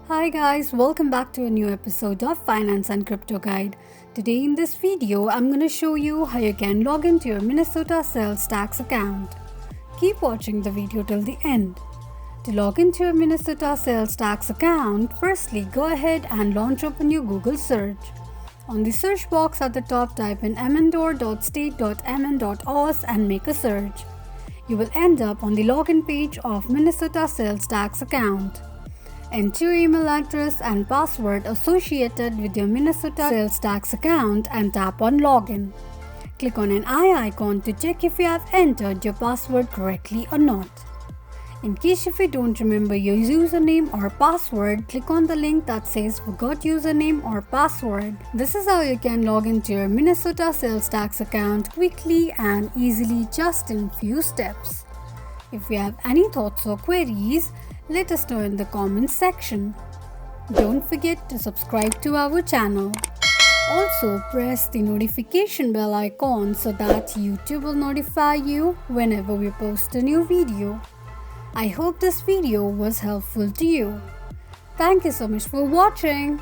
Hi guys, welcome back to a new episode of Finance and Crypto Guide. Today in this video, I'm going to show you how you can log into your Minnesota sales tax account. Keep watching the video till the end. To log into your Minnesota sales tax account, firstly go ahead and launch open your Google search. On the search box at the top, type in mndor.state.mn.os and make a search. You will end up on the login page of Minnesota sales tax account. Enter your email address and password associated with your Minnesota sales tax account and tap on login. Click on an eye icon to check if you have entered your password correctly or not. In case if you don't remember your username or password, click on the link that says forgot username or password. This is how you can log into your Minnesota sales tax account quickly and easily, just in few steps. If you have any thoughts or queries, let us know in the comments section. Don't forget to subscribe to our channel. Also press the notification bell icon so that YouTube will notify you whenever we post a new video. I hope this video was helpful to you. Thank you so much for watching.